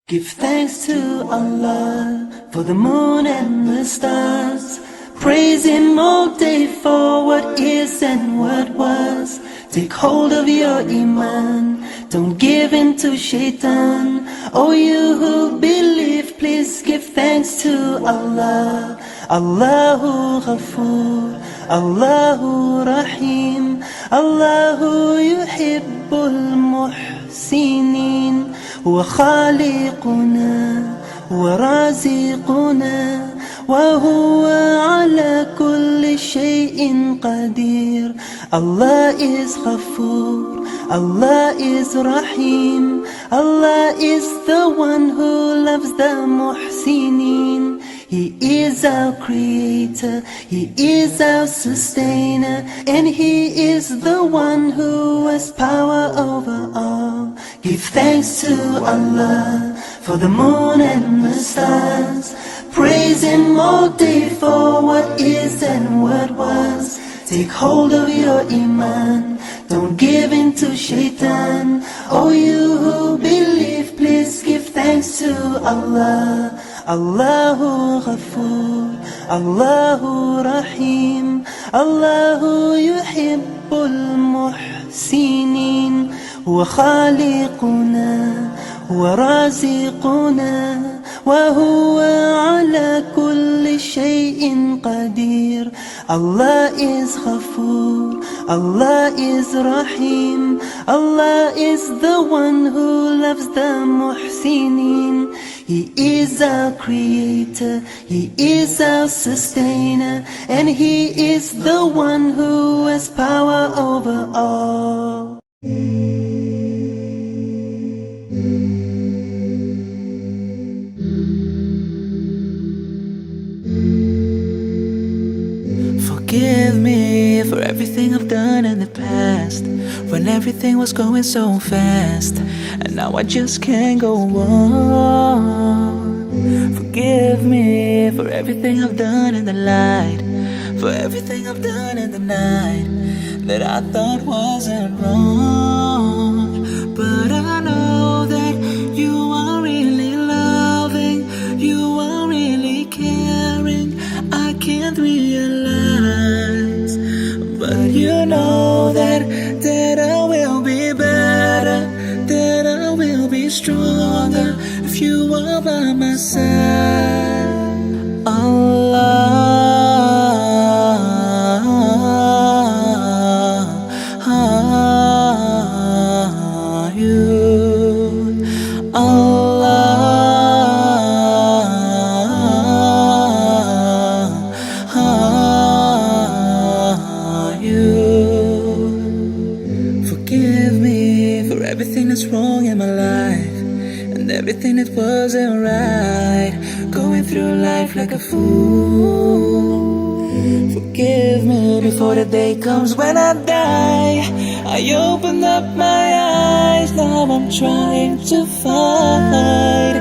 Give thanks to Allah for the moon and the stars. Praise Him all day for what is and what was. Take hold of your iman, don't give in to shaitan. Oh, you who believe, please give thanks to Allah. Allahu Ghafoor, Allahu Rahim, Allahu Yuhibbul Muhsinin. هو خالقنا ورازقنا وهو على كل شيء قدير. Allah is Ghafoor, Allah is Rahim, Allah is the one who loves the Muhsinin. He is our creator, He is our sustainer, and He is the one who has power over all. Give thanks to Allah for the moon and the stars. Praise Him all day for what is and what was. Take hold of your iman, don't give in to shaitan. Oh, you who believe, please give thanks to Allah. Allahu Ghafoor, Allahu Rahim, Allahu Yuhibbul Muhsinin. هو خالقنا ورازقنا وهو على كل شيء قدير. Allah is Ghafoor, Allah is Rahim, Allah is the one who loves the Muhsinin. He is our creator, He is our sustainer, and He is the one who has power over all. Forgive me for everything I've done in the past, when everything was going so fast, and now I just can't go on. Forgive me for everything I've done in the light, for everything I've done in the night that I thought wasn't wrong. But I know that you are really loving, you are really caring. I can't realize, but you know that I will be better, that I will be stronger if you are by my side. Allah, forgive me for everything that's wrong in my life, and everything that wasn't right, going through life like a fool. Forgive me before the day comes when I die. I opened up my eyes, now I'm trying to fight.